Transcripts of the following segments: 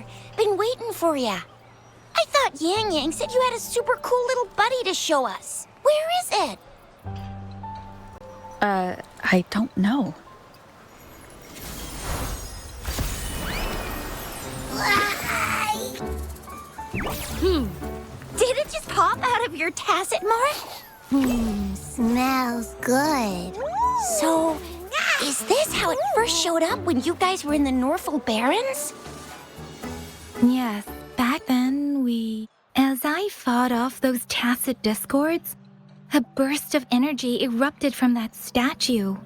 here. Been waiting for ya. I thought Yang Yang said you had a super cool little buddy to show us. Where is it? I don't know. Did it just pop out of your tacit mark? Smells good. So, is this how it first showed up when you guys were in the Norfolk Barrens? Yes, back then as I fought off those tacit discords, a burst of energy erupted from that statue.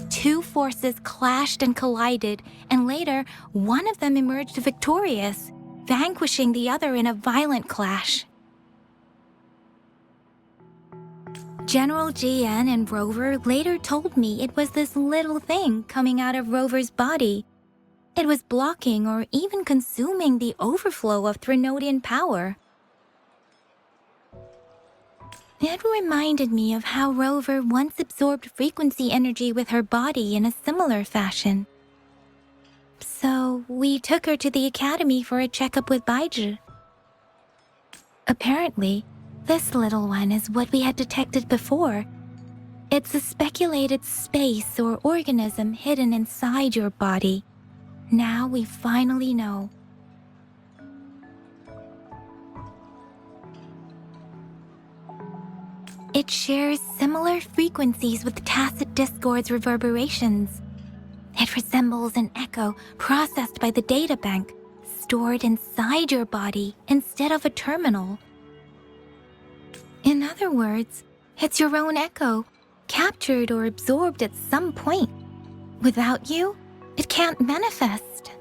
Two forces clashed and collided, and later, one of them emerged victorious, vanquishing the other in a violent clash. General GN and Rover later told me it was this little thing coming out of Rover's body. It was blocking or even consuming the overflow of Threnodian power. It reminded me of how Rover once absorbed frequency energy with her body in a similar fashion. So we took her to the academy for a checkup with Baizhi. Apparently, this little one is what we had detected before. It's a speculated space or organism hidden inside your body. Now we finally know. It shares similar frequencies with tacit discord's reverberations. It resembles an echo processed by the data bank, stored inside your body instead of a terminal. In other words, it's your own echo, captured or absorbed at some point. Without you, it can't manifest.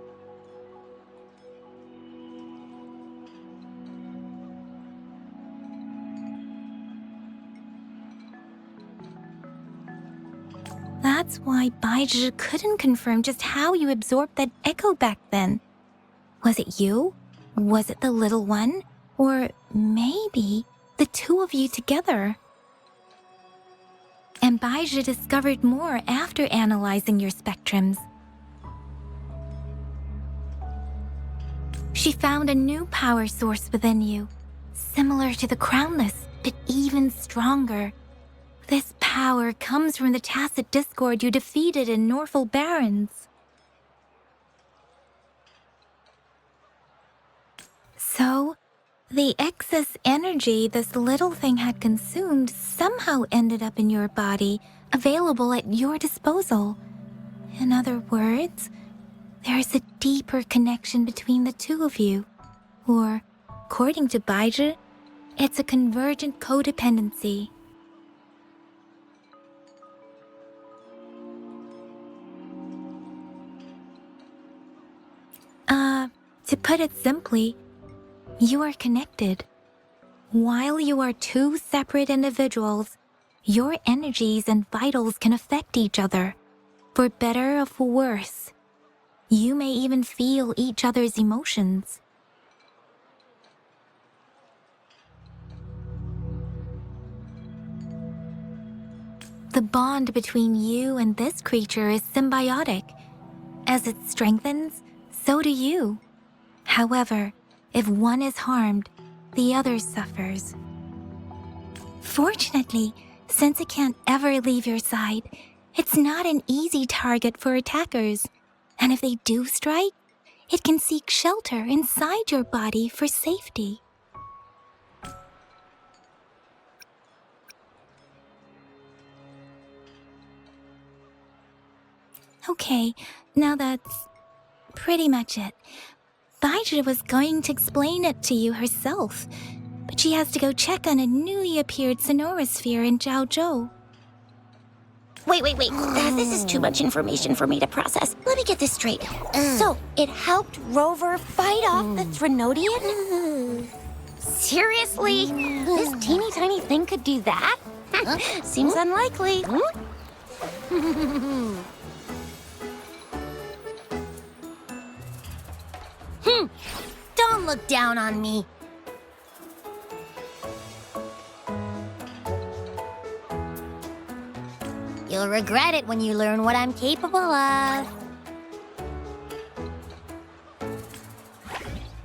That's why Baizhi couldn't confirm just how you absorbed that echo back then. Was it you? Was it the little one? Or maybe the two of you together? And Baizhi discovered more after analyzing your spectrums. She found a new power source within you, similar to the Crownless, but even stronger. This power comes from the tacit discord you defeated in Norfolk Barrens. So, the excess energy this little thing had consumed somehow ended up in your body, available at your disposal. In other words, there's a deeper connection between the two of you. Or, according to Baizhi, it's a convergent codependency. To put it simply, you are connected. While you are two separate individuals, your energies and vitals can affect each other, for better or for worse. You may even feel each other's emotions. The bond between you and this creature is symbiotic. As it strengthens, so do you. However, if one is harmed, the other suffers. Fortunately, since it can't ever leave your side, it's not an easy target for attackers. And if they do strike, it can seek shelter inside your body for safety. Okay, now that's pretty much it. Baizhi was going to explain it to you herself, but she has to go check on a newly appeared sonorosphere in Zhaozhou. Wait. This is too much information for me to process. Let me get this straight. So, it helped Rover fight off the Threnodian? Seriously? This teeny tiny thing could do that? Seems unlikely. Don't look down on me. You'll regret it when you learn what I'm capable of.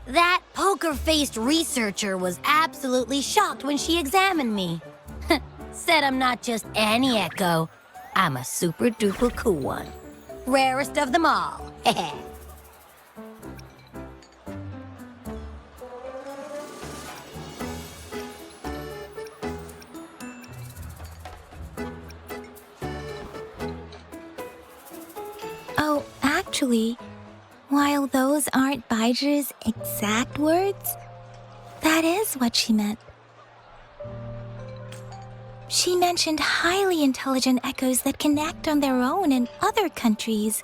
That poker-faced researcher was absolutely shocked when she examined me. Said I'm not just any echo. I'm a super-duper cool one. Rarest of them all. Oh, actually, while those aren't Baiji's exact words, that is what she meant. She mentioned highly intelligent echoes that can act on their own in other countries.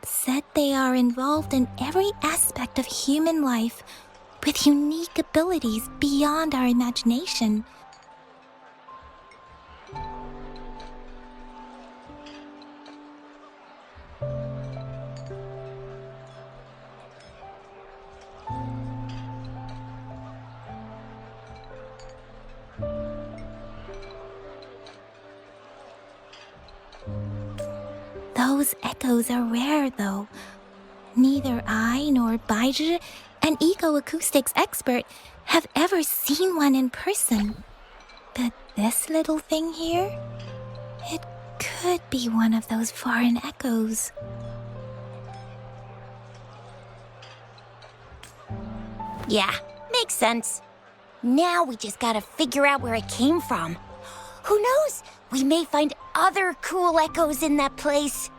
Said they are involved in every aspect of human life with unique abilities beyond our imagination. Those echoes are rare, though. Neither I nor Baizhi, an eco-acoustics expert, have ever seen one in person. But this little thing here, it could be one of those foreign echoes. Yeah, makes sense. Now we just gotta figure out where it came from. Who knows? We may find other cool echoes in that place.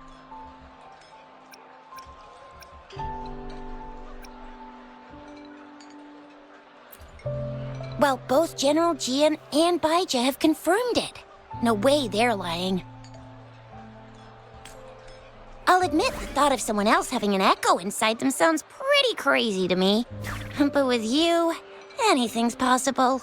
Well, both General Jian and Baija have confirmed it. No way they're lying. I'll admit the thought of someone else having an echo inside them sounds pretty crazy to me. But with you, anything's possible.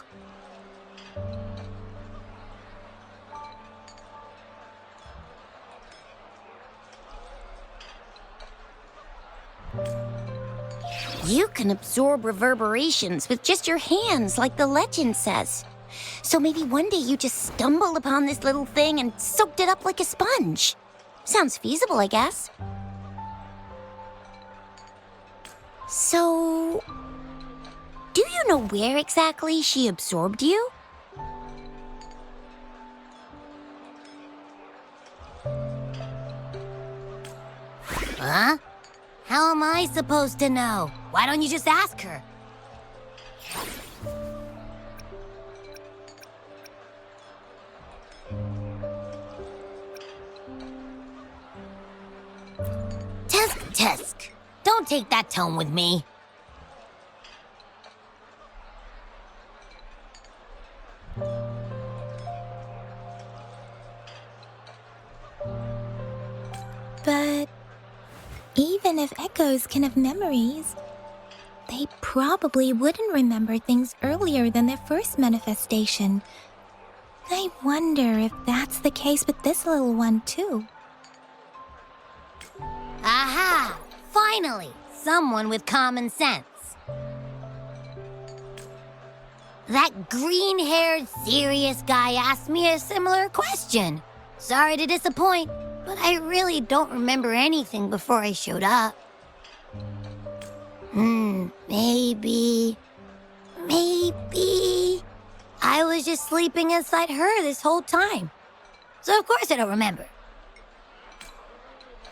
You can absorb reverberations with just your hands, like the legend says. So maybe one day you just stumbled upon this little thing and soaked it up like a sponge. Sounds feasible, I guess. So, do you know where exactly she absorbed you? Huh? How am I supposed to know? Why don't you just ask her? Tisk. Don't take that tone with me. But even if echoes can have memories, they probably wouldn't remember things earlier than their first manifestation. I wonder if that's the case with this little one, too. Aha! Finally! Someone with common sense. That green-haired, serious guy asked me a similar question. Sorry to disappoint, but I really don't remember anything before I showed up. Maybe I was just sleeping inside her this whole time. So of course I don't remember.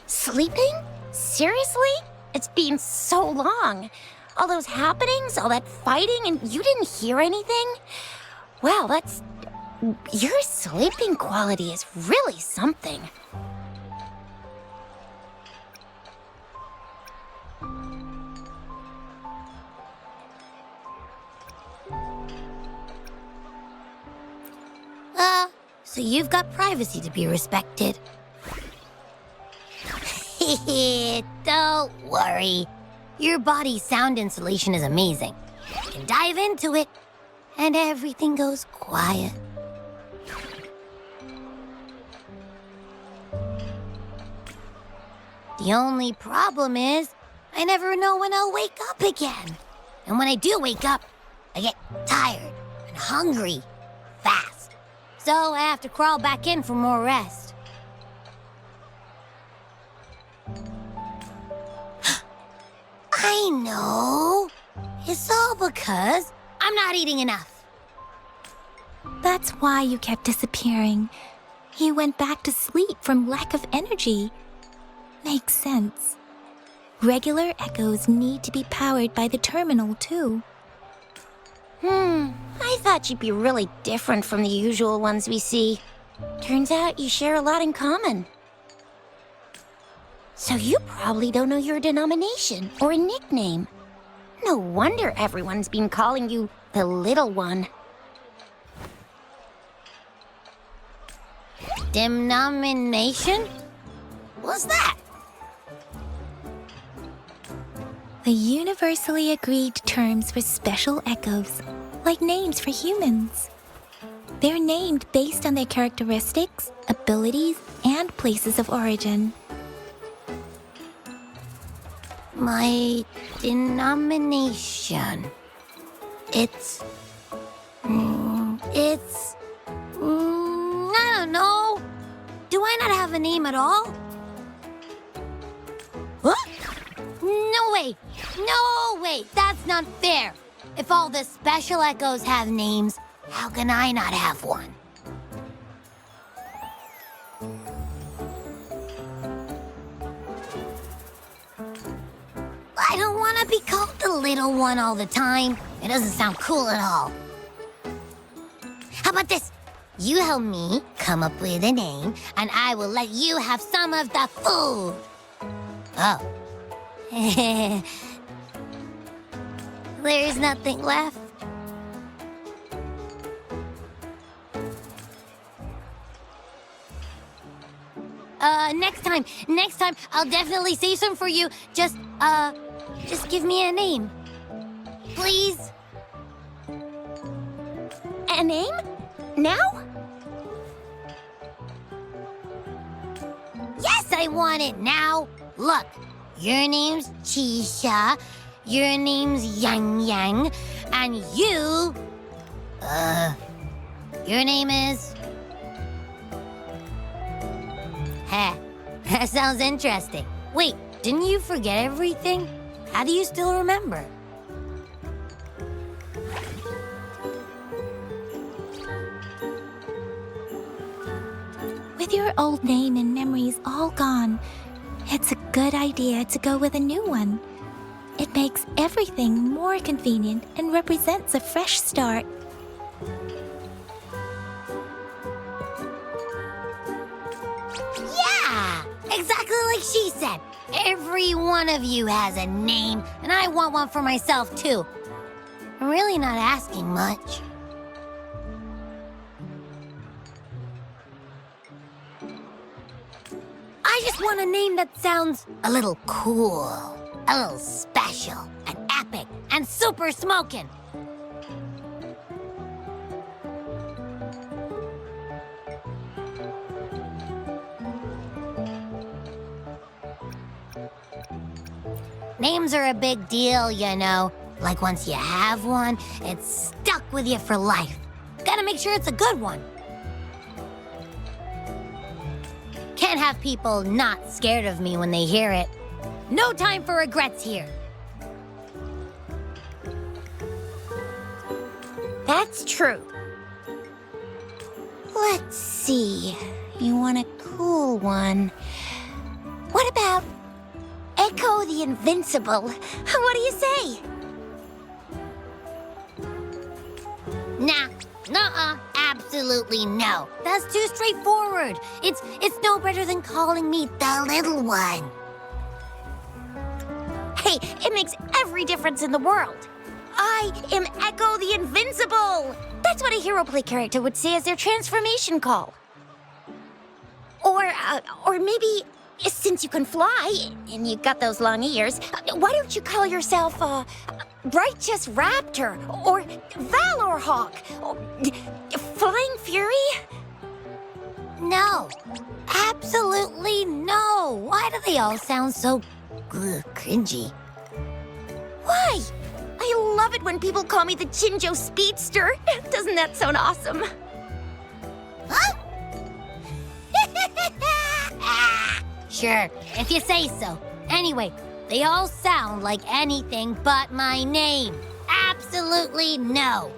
Sleeping? Seriously? It's been so long. All those happenings, all that fighting, and you didn't hear anything? Wow, your sleeping quality is really something. So you've got privacy to be respected. Don't worry. Your body's sound insulation is amazing. You can dive into it, and everything goes quiet. The only problem is, I never know when I'll wake up again. And when I do wake up, I get tired and hungry fast. So I have to crawl back in for more rest. know. It's all because I'm not eating enough. That's why you kept disappearing. You went back to sleep from lack of energy. Makes sense. Regular echoes need to be powered by the terminal, too. I thought you'd be really different from the usual ones we see. Turns out you share a lot in common. So you probably don't know your denomination or a nickname. No wonder everyone's been calling you the Little One. Denomination? What's that? The universally agreed terms for special echoes, like names for humans. They're named based on their characteristics, abilities, and places of origin. My denomination. It's... I don't know. Do I not have a name at all? What? No way! No way! That's not fair! If all the special echoes have names, how can I not have one? I don't want to be called the little one all the time. It doesn't sound cool at all. How about this? You help me come up with a name, and I will let you have some of the food. Oh. There's nothing left. Next time, I'll definitely say some for you. Just give me a name. Please? A name? Now? Yes, I want it now. Look, your name's Chisha, your name's Yang Yang, and your name is... Heh, that sounds interesting. Wait, didn't you forget everything? How do you still remember? With your old name and memories all gone, it's a good idea to go with a new one. It makes everything more convenient and represents a fresh start. Yeah, exactly like she said. Every one of you has a name, and I want one for myself, too. I'm really not asking much. I just want a name that sounds a little cool, a little special, and epic, and super smoking. Names are a big deal, you know. Like once you have one, it's stuck with you for life. Gotta make sure it's a good one. Can't have people not scared of me when they hear it. No time for regrets here. That's true. Let's see. You want a cool one. What about Echo the Invincible? What do you say? Nah, nuh-uh, absolutely no. That's too straightforward. It's no better than calling me the little one. Hey, it makes every difference in the world. I am Echo the Invincible! That's what a hero play character would say as their transformation call. Or maybe, since you can fly, and you got those long ears, why don't you call yourself, Righteous Raptor, or Valor Hawk, or Flying Fury? No, absolutely no. Why do they all sound so cringy? Why? I love it when people call me the Chinjo Speedster. Doesn't that sound awesome? Huh? Sure, if you say so. Anyway, They all sound like anything but my name. Absolutely no.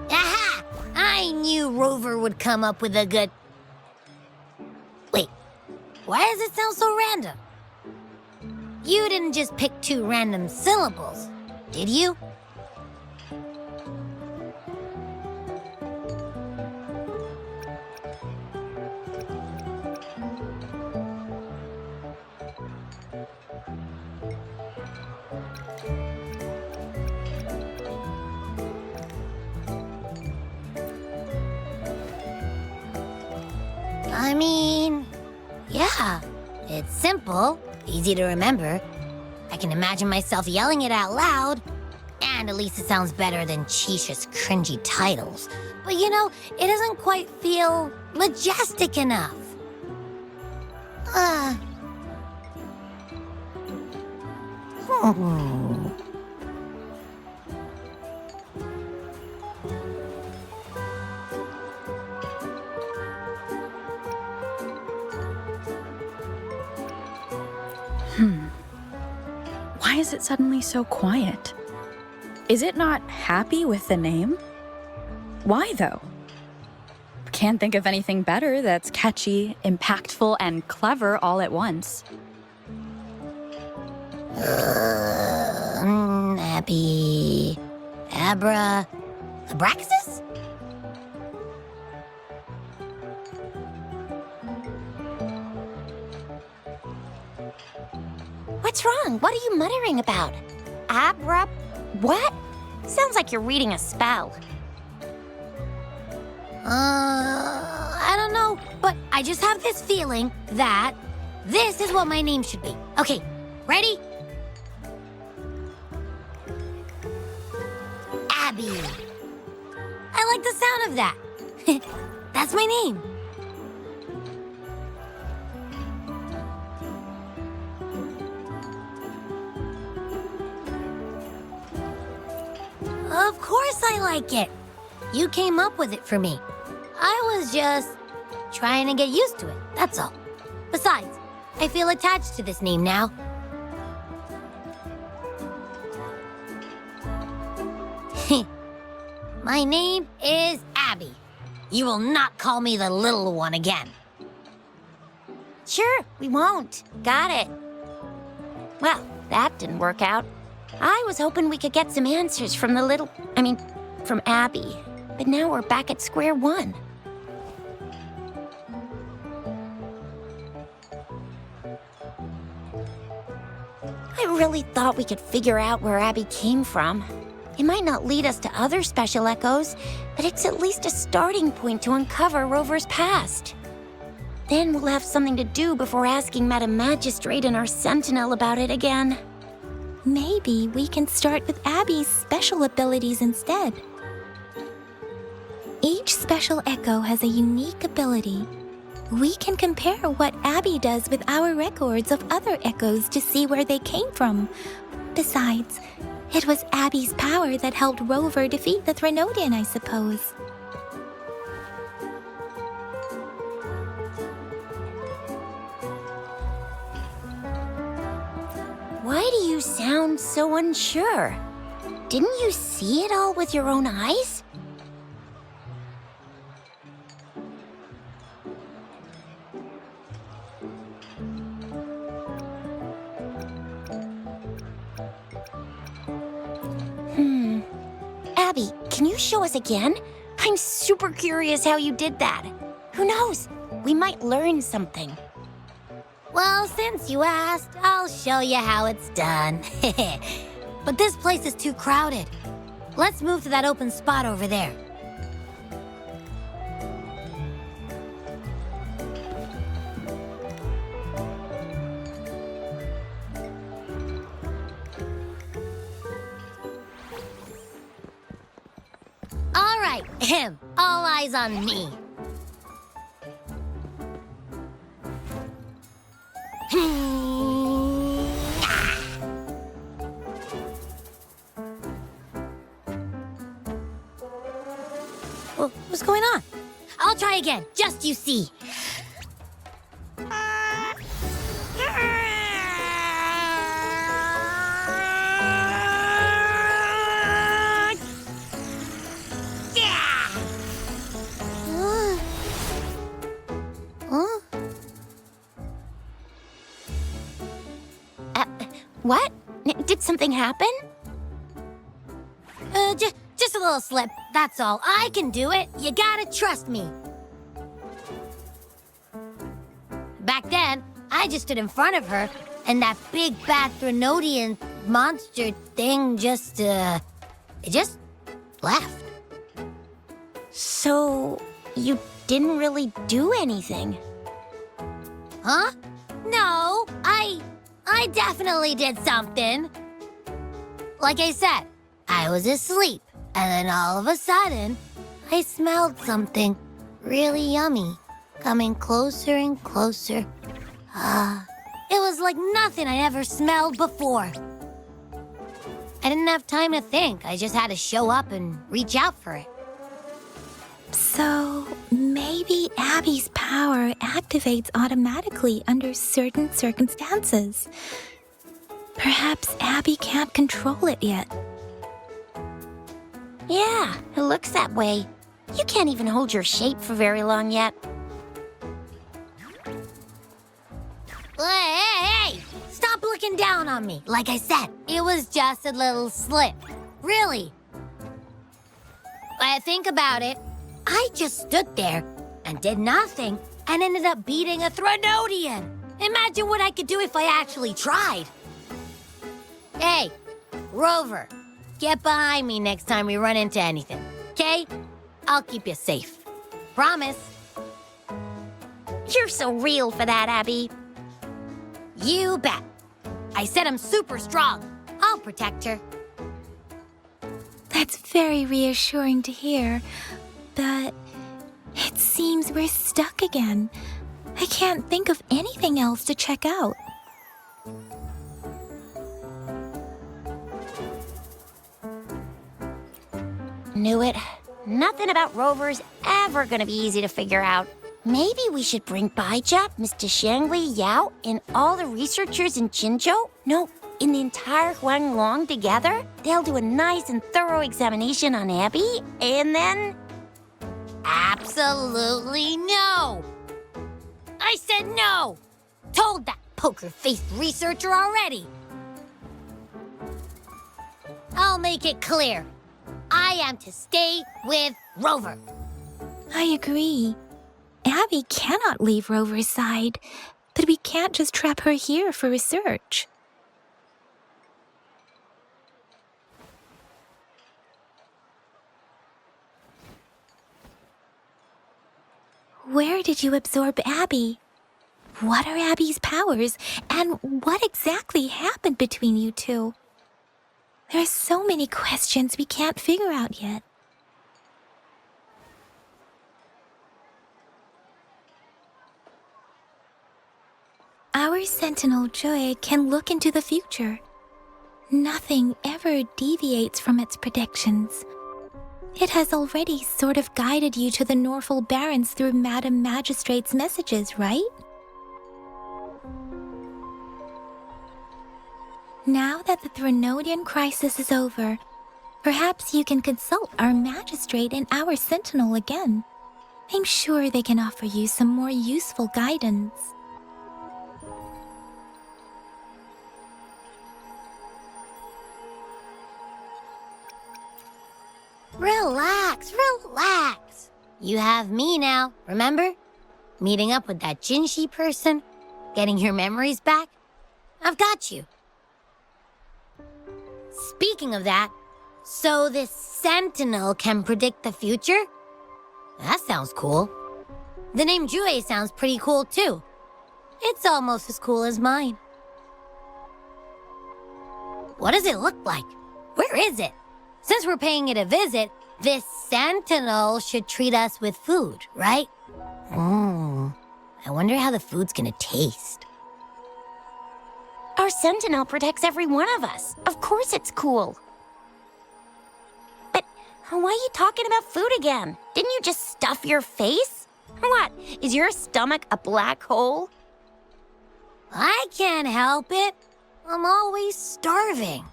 Aha! I knew Rover would come up with a good... Wait, why does it sound so random? You didn't just pick two random syllables, did you? I mean, yeah, it's simple, easy to remember. I can imagine myself yelling it out loud, and at least it sounds better than Chisha's cringy titles. But you know, it doesn't quite feel majestic enough. Hmm. Why is it suddenly so quiet? Is it not happy with the name? Why, though? Can't think of anything better that's catchy, impactful, and clever all at once. Abby... Abraxas? What's wrong? What are you muttering about? Abra... what? Sounds like you're reading a spell. I don't know, but I just have this feeling that this is what my name should be. Okay, ready? Abby. I like the sound of that. That's my name. Of course I like it. You came up with it for me. I was just trying to get used to it, that's all. Besides, I feel attached to this name now. My name is Abby. You will not call me the little one again. Sure, we won't. Got it. Well, that didn't work out. I was hoping we could get some answers from from Abby. But now we're back at square one. I really thought we could figure out where Abby came from. It might not lead us to other special echoes, but it's at least a starting point to uncover Rover's past. Then we'll have something to do before asking Madam Magistrate and our Sentinel about it again. Maybe we can start with Abby's special abilities instead. Each special echo has a unique ability. We can compare what Abby does with our records of other echoes to see where they came from. Besides, it was Abby's power that helped Rover defeat the Threnodian, I suppose. Why do you sound so unsure? Didn't you see it all with your own eyes? Abby, can you show us again? I'm super curious how you did that. Who knows? We might learn something. Well, since you asked, I'll show you how it's done. But this place is too crowded. Let's move to that open spot over there. right. All eyes on me. What's going on? I'll try again, just you see. What? Did something happen? Just a little slip, that's all. I can do it. You gotta trust me. Back then, I just stood in front of her, and that big bad Threnodian monster thing just left. So, you didn't really do anything? Huh? No, I definitely did something. Like I said, I was asleep, and then all of a sudden, I smelled something really yummy coming closer and closer. It was like nothing I ever smelled before. I didn't have time to think. I just had to show up and reach out for it. So, maybe Abby's power activates automatically under certain circumstances. Perhaps Abby can't control it yet. Yeah, it looks that way. You can't even hold your shape for very long yet. Hey! Stop looking down on me. Like I said, it was just a little slip. Really. Think about it. I just stood there and did nothing and ended up beating a Threnodian. Imagine what I could do if I actually tried. Hey, Rover, get behind me next time we run into anything, okay? I'll keep you safe. Promise. You're so real for that, Abby. You bet. I said I'm super strong. I'll protect her. That's very reassuring to hear, but it seems we're stuck again. I can't think of anything else to check out. Knew it. Nothing about Rover's ever gonna be easy to figure out. Maybe we should bring Baija, Mr. Changli, Yao, and all the researchers in Jinzhou? No, in the entire Huanglong together? They'll do a nice and thorough examination on Abby, and then... Absolutely no! I said no! Told that poker-faced researcher already. I'll make it clear. I am to stay with Rover. I agree. Abby cannot leave Rover's side, but we can't just trap her here for research. Where did you absorb Abby? What are Abby's powers, and what exactly happened between you two? There are so many questions we can't figure out yet. Our Sentinel Joy can look into the future. Nothing ever deviates from its predictions. It has already sort of guided you to the Norfolk Barrens through Madam Magistrate's messages, right? Now that the Threnodian crisis is over, perhaps you can consult our Magistrate and our Sentinel again. I'm sure they can offer you some more useful guidance. Relax, relax. You have me now, remember? Meeting up with that Jinshi person, getting your memories back. I've got you. Speaking of that, so this Sentinel can predict the future? That sounds cool. The name Jue sounds pretty cool too. It's almost as cool as mine. What does it look like? Where is it? Since we're paying it a visit, This sentinel should treat us with food, right? I wonder how the food's gonna taste. Our sentinel protects every one of us. Of course it's cool. But why are you talking about food again? Didn't you just stuff your face? What, is your stomach a black hole? I can't help it. I'm always starving.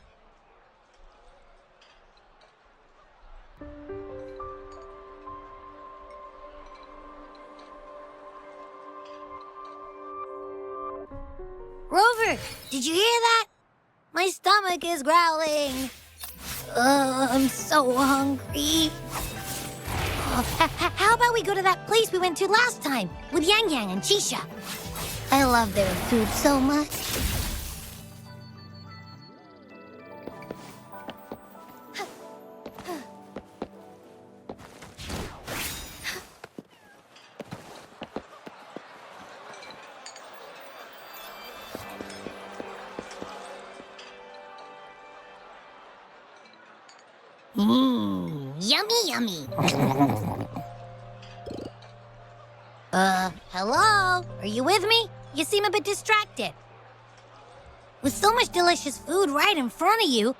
Rover, did you hear that? My stomach is growling. I'm so hungry. How about we go to that place we went to last time with Yang Yang and Chisha? I love their food so much. Yummy, yummy. Hello? Are you with me? You seem a bit distracted. With so much delicious food right in front of you,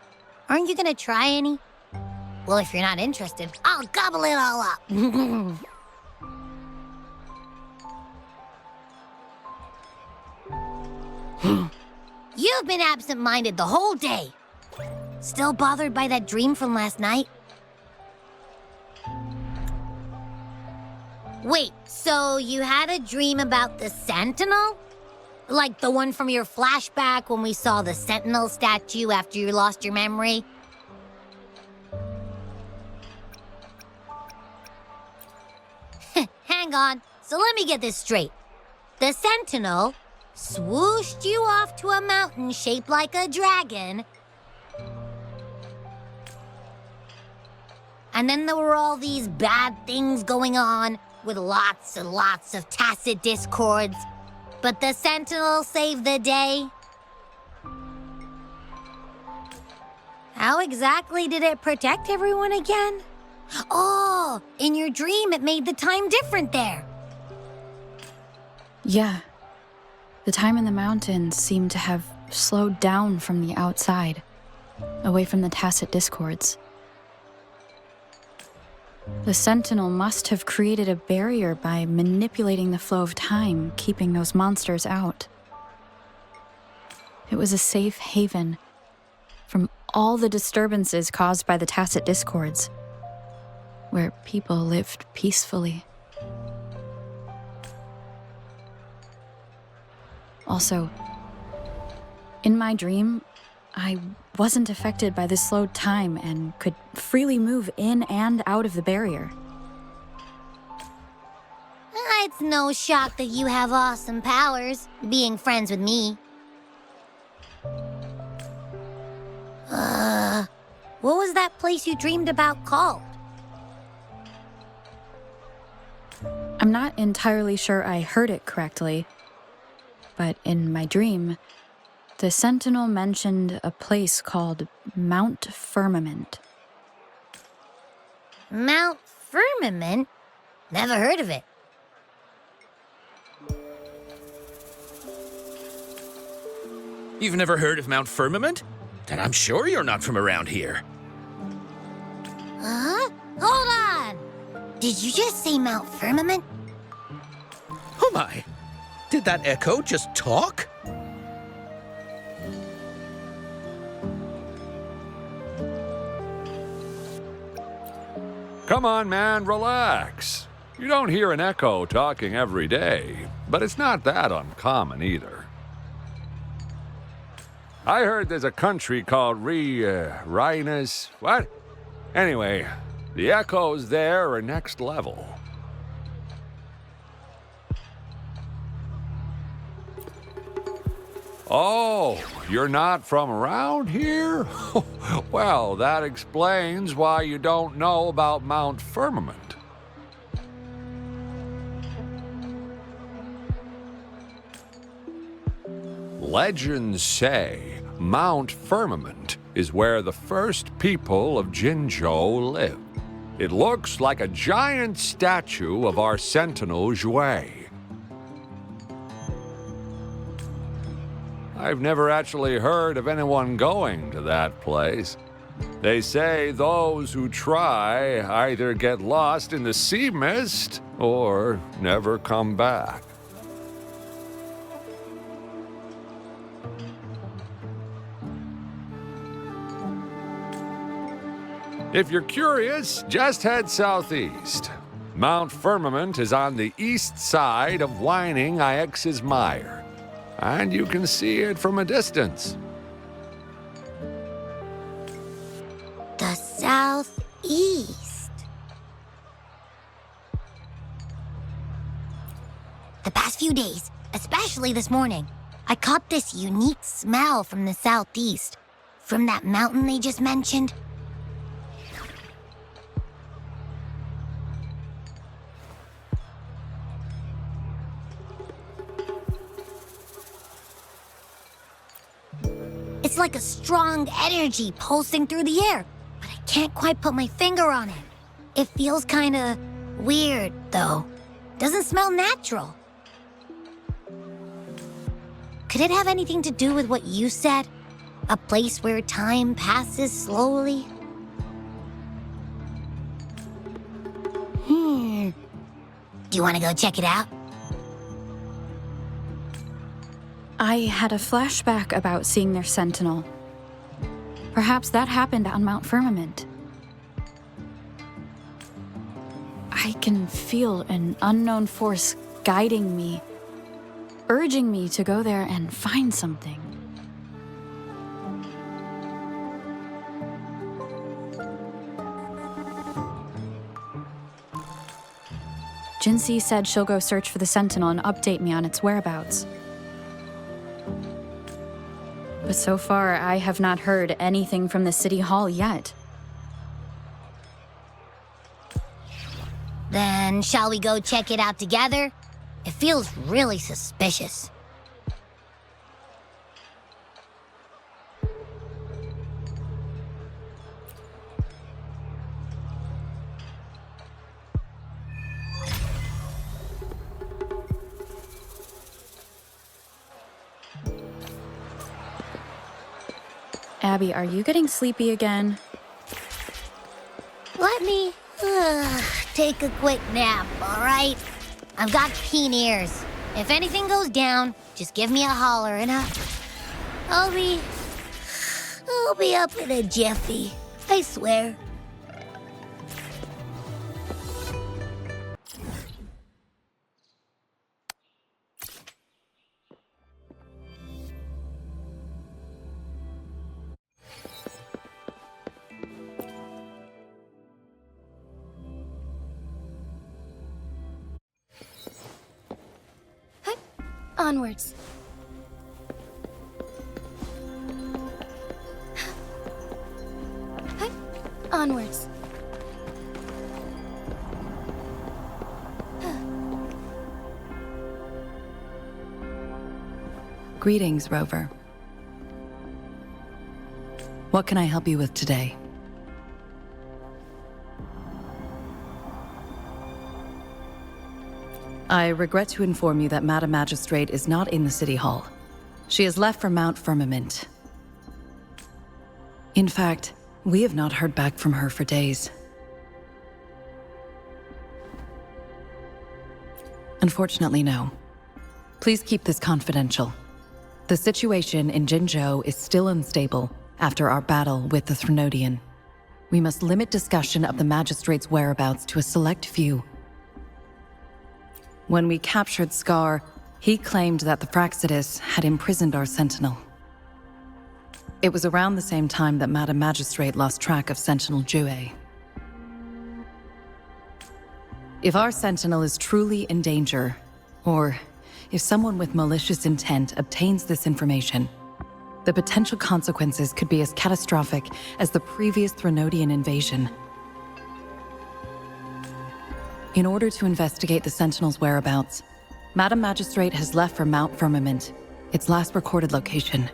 aren't you gonna try any? Well, if you're not interested, I'll gobble it all up. You've been absent-minded the whole day. Still bothered by that dream from last night? Wait, so you had a dream about the Sentinel? Like the one from your flashback when we saw the Sentinel statue after you lost your memory? Hang on, so let me get this straight. The Sentinel swooshed you off to a mountain shaped like a dragon. And then there were all these bad things going on with lots and lots of tacit discords. But the Sentinel saved the day. How exactly did it protect everyone again? Oh, in your dream it made the time different there. Yeah. The time in the mountains seemed to have slowed down from the outside, away from the tacit discords. The Sentinel must have created a barrier by manipulating the flow of time, keeping those monsters out. It was a safe haven from all the disturbances caused by the tacit discords, where people lived peacefully. Also, in my dream, I wasn't affected by the slowed time and could freely move in and out of the barrier. It's no shock that you have awesome powers, being friends with me. What was that place you dreamed about called? I'm not entirely sure I heard it correctly, but in my dream, the Sentinel mentioned a place called Mount Firmament. Mount Firmament? Never heard of it. You've never heard of Mount Firmament? Then I'm sure you're not from around here. Huh? Hold on! Did you just say Mount Firmament? Oh my! Did that echo just talk? Come on, man, relax. You don't hear an echo talking every day, but it's not that uncommon either. I heard there's a country called Rhinus. What? Anyway, the echoes there are next level. Oh, you're not from around here? Well, that explains why you don't know about Mount Firmament. Legends say Mount Firmament is where the first people of Jinzhou lived. It looks like a giant statue of our sentinel, Jouet. I've never actually heard of anyone going to that place. They say those who try either get lost in the sea mist or never come back. If you're curious, just head southeast. Mount Firmament is on the east side of Whining Ix's Mire, and you can see it from a distance. The southeast. The past few days, especially this morning, I caught this unique smell from the southeast. From that mountain they just mentioned. It's like a strong energy pulsing through the air, but I can't quite put my finger on it. It feels kinda weird, though. Doesn't smell natural. Could it have anything to do with what you said? A place where time passes slowly? Do you want to go check it out? I had a flashback about seeing their sentinel. Perhaps that happened on Mount Firmament. I can feel an unknown force guiding me, urging me to go there and find something. Jinsei said she'll go search for the sentinel and update me on its whereabouts. But so far, I have not heard anything from the City Hall yet. Then shall we go check it out together? It feels really suspicious. Abby, are you getting sleepy again? Let me take a quick nap, all right? I've got keen ears. If anything goes down, just give me a holler and I'll be up in a jiffy. I swear. Onwards. Onwards. Greetings, Rover. What can I help you with today? I regret to inform you that Madam Magistrate is not in the City Hall. She has left for Mount Firmament. In fact, we have not heard back from her for days. Unfortunately, no. Please keep this confidential. The situation in Jinzhou is still unstable after our battle with the Threnodian. We must limit discussion of the Magistrate's whereabouts to a select few. When we captured Scar, he claimed that the Fraxidus had imprisoned our Sentinel. It was around the same time that Madam Magistrate lost track of Sentinel Jouet. If our Sentinel is truly in danger, or if someone with malicious intent obtains this information, the potential consequences could be as catastrophic as the previous Threnodian invasion. In order to investigate the Sentinel's whereabouts, Madam Magistrate has left for Mount Firmament, its last recorded location.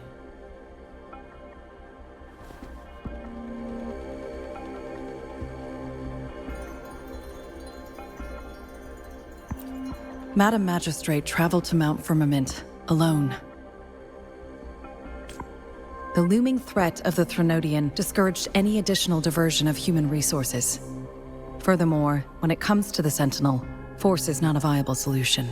Madam Magistrate traveled to Mount Firmament alone. The looming threat of the Threnodian discouraged any additional diversion of human resources. Furthermore, when it comes to the Sentinel, force is not a viable solution.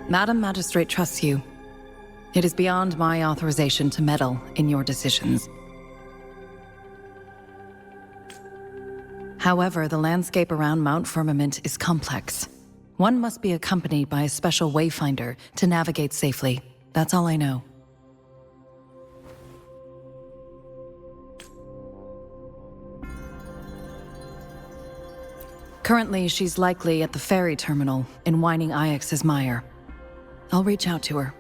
Madam Magistrate trusts you. It is beyond my authorization to meddle in your decisions. However, the landscape around Mount Firmament is complex. One must be accompanied by a special wayfinder to navigate safely. That's all I know. Currently, she's likely at the ferry terminal in Whining Ix's Mire. I'll reach out to her.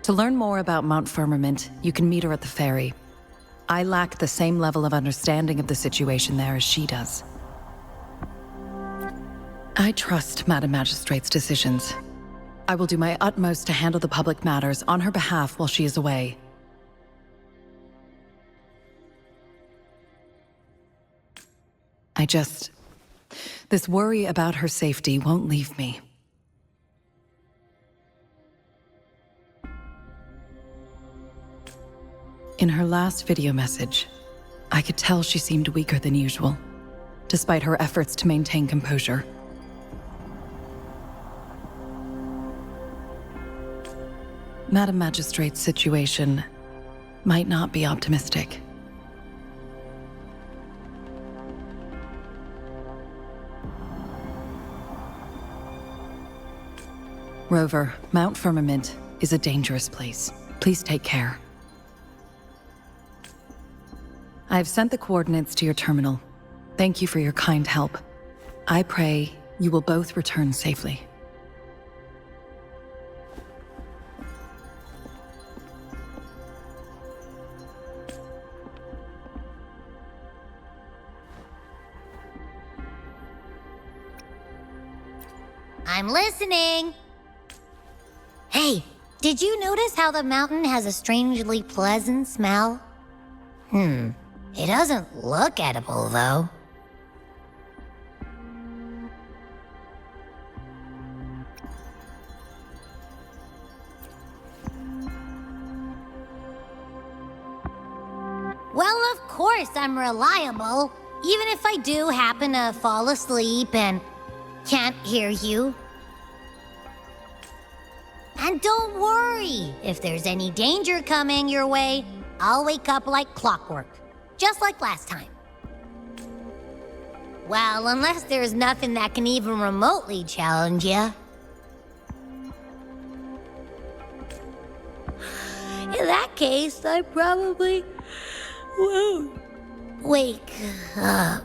To learn more about Mount Firmament, you can meet her at the ferry. I lack the same level of understanding of the situation there as she does. I trust Madam Magistrate's decisions. I will do my utmost to handle the public matters on her behalf while she is away. This worry about her safety won't leave me. In her last video message, I could tell she seemed weaker than usual, despite her efforts to maintain composure. Madam Magistrate's situation might not be optimistic. Rover, Mount Firmament is a dangerous place. Please take care. I've sent the coordinates to your terminal. Thank you for your kind help. I pray you will both return safely. I'm listening. Hey, did you notice how the mountain has a strangely pleasant smell? It doesn't look edible, though. Well, of course I'm reliable, even if I do happen to fall asleep and can't hear you. And don't worry, if there's any danger coming your way, I'll wake up like clockwork, just like last time. Well, unless there's nothing that can even remotely challenge you. In that case, I probably won't wake up.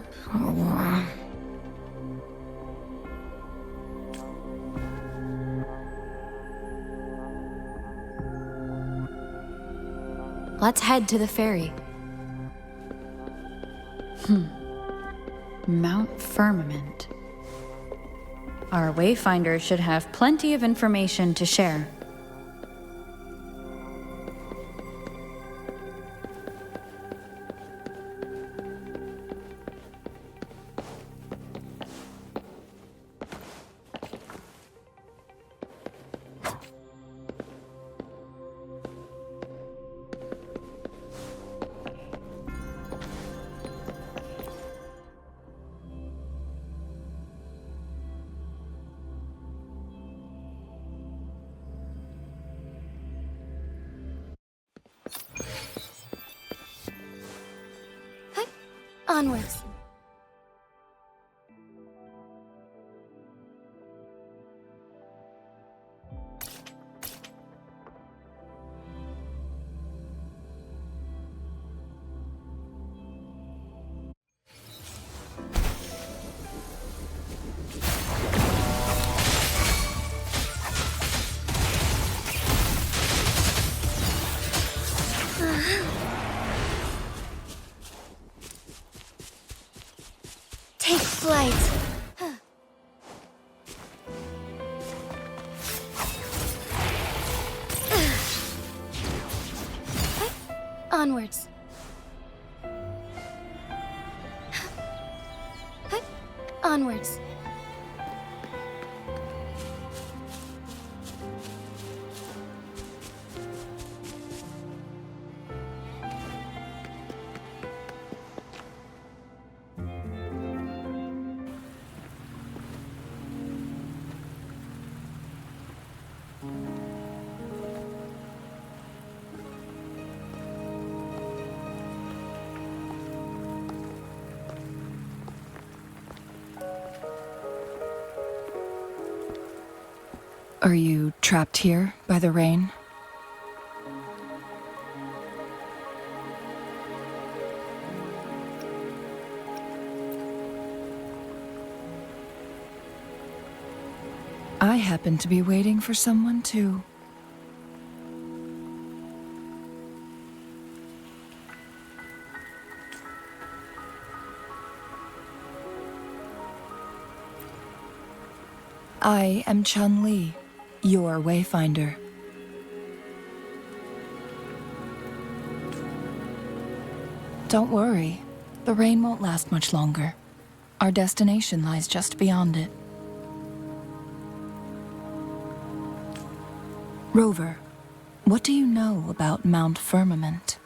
Let's head to the ferry. Mount Firmament. Our wayfinder should have plenty of information to share. Onwards. Onwards. Onwards. Are you trapped here by the rain? I happen to be waiting for someone too. I am Changli, your wayfinder. Don't worry, the rain won't last much longer. Our destination lies just beyond it. Rover, what do you know about Mount Firmament?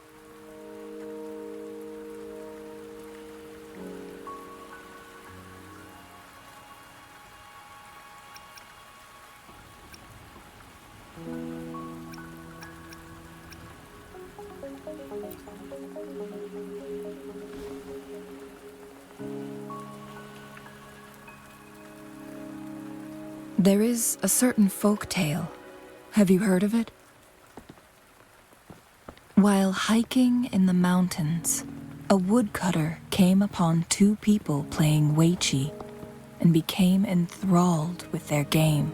There is a certain folk tale. Have you heard of it? While hiking in the mountains, a woodcutter came upon two people playing weiqi and became enthralled with their game.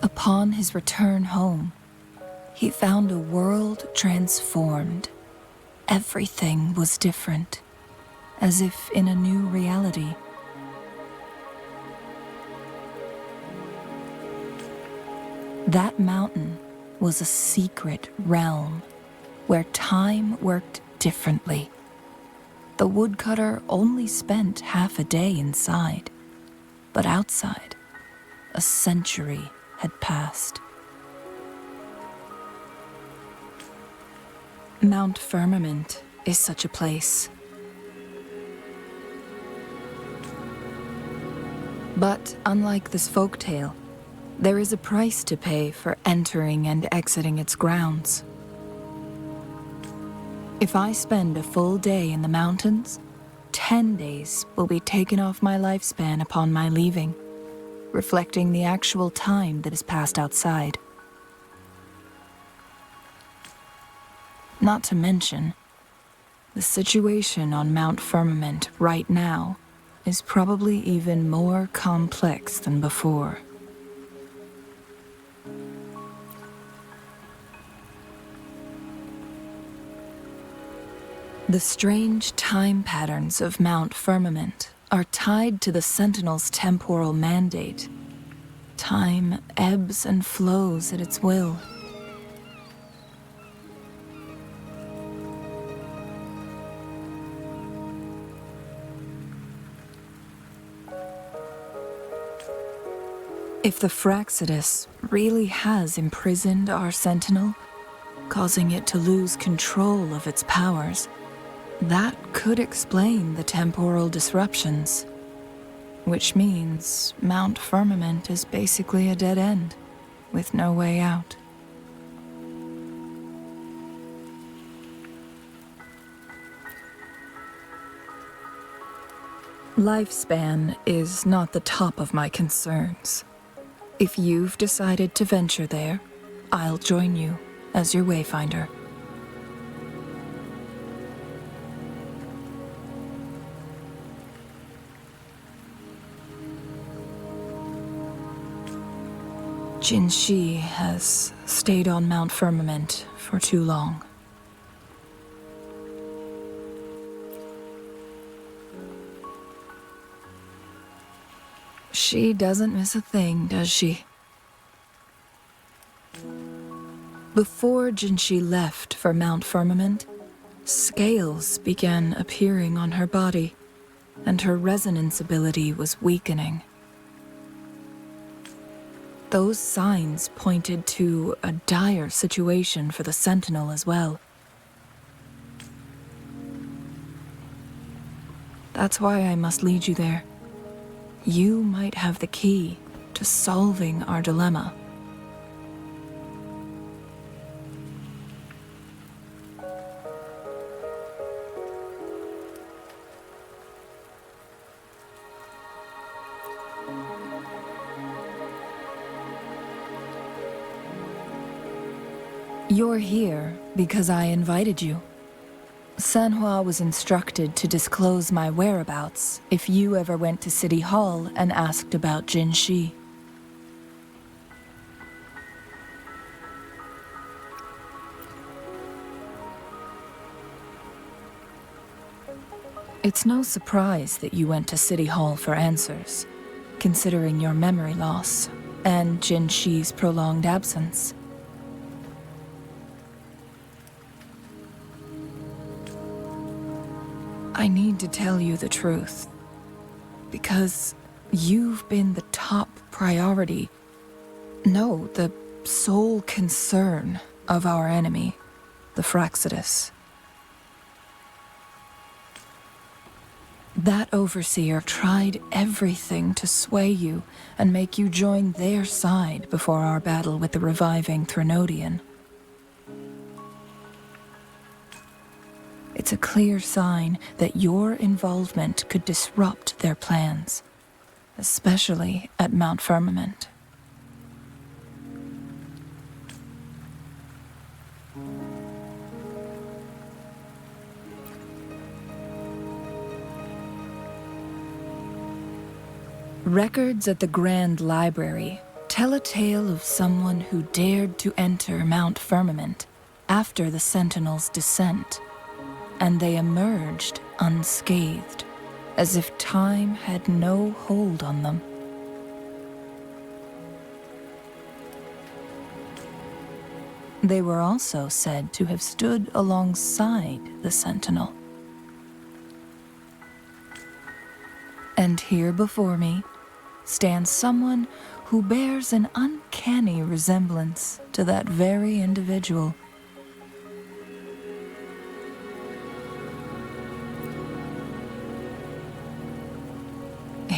Upon his return home, he found a world transformed. Everything was different, as if in a new reality. That mountain was a secret realm where time worked differently. The woodcutter only spent half a day inside, but outside, a century had passed. Mount Firmament is such a place. But unlike this folktale, there is a price to pay for entering and exiting its grounds. If I spend a full day in the mountains, 10 days will be taken off my lifespan upon my leaving, reflecting the actual time that is passed outside. Not to mention, the situation on Mount Firmament right now is probably even more complex than before. The strange time patterns of Mount Firmament are tied to the Sentinel's temporal mandate. Time ebbs and flows at its will. If the Fraxidus really has imprisoned our Sentinel, causing it to lose control of its powers, that could explain the temporal disruptions. Which means Mount Firmament is basically a dead end, with no way out. Lifespan is not the top of my concerns. If you've decided to venture there, I'll join you as your wayfinder. Jinshi has stayed on Mount Firmament for too long. She doesn't miss a thing, does she? Before Jinshi left for Mount Firmament, scales began appearing on her body, and her resonance ability was weakening. Those signs pointed to a dire situation for the Sentinel as well. That's why I must lead you there. You might have the key to solving our dilemma. You're here because I invited you. Sanhua was instructed to disclose my whereabouts if you ever went to City Hall and asked about Jinshi. It's no surprise that you went to City Hall for answers, considering your memory loss and Jinshi's prolonged absence. I need to tell you the truth, because you've been the top priority, no, the sole concern of our enemy, the Fraxidus. That overseer tried everything to sway you and make you join their side before our battle with the reviving Threnodian. It's a clear sign that your involvement could disrupt their plans, especially at Mount Firmament. Records at the Grand Library tell a tale of someone who dared to enter Mount Firmament after the Sentinel's descent, and they emerged unscathed, as if time had no hold on them. They were also said to have stood alongside the Sentinel. And here before me stands someone who bears an uncanny resemblance to that very individual.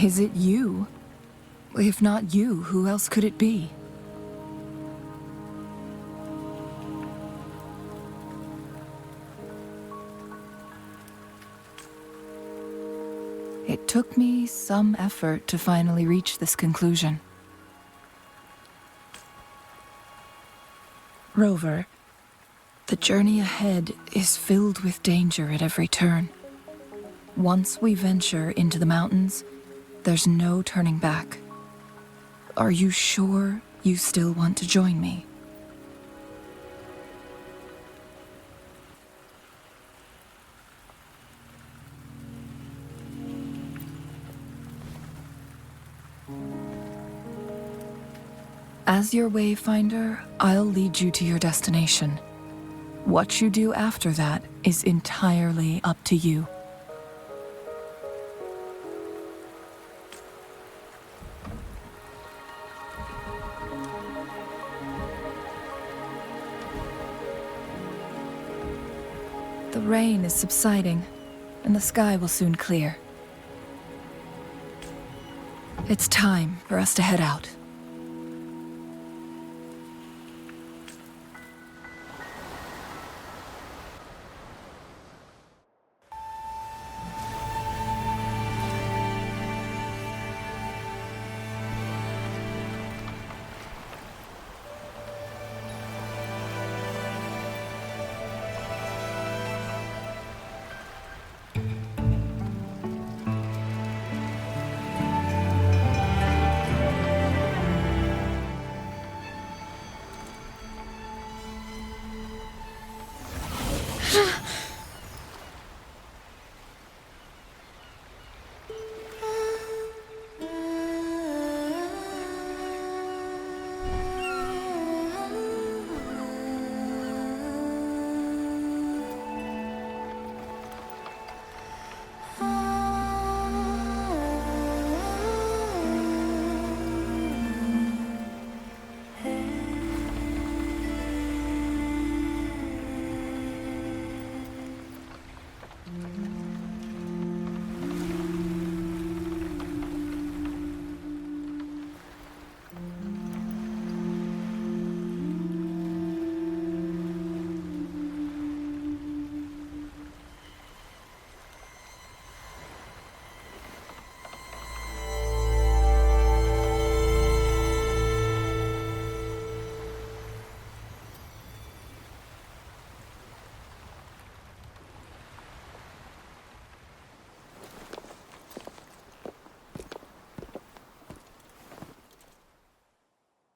Is it you? If not you, who else could it be? It took me some effort to finally reach this conclusion. Rover, the journey ahead is filled with danger at every turn. Once we venture into the mountains, there's no turning back. Are you sure you still want to join me? As your wayfinder, I'll lead you to your destination. What you do after that is entirely up to you. The rain is subsiding, and the sky will soon clear. It's time for us to head out.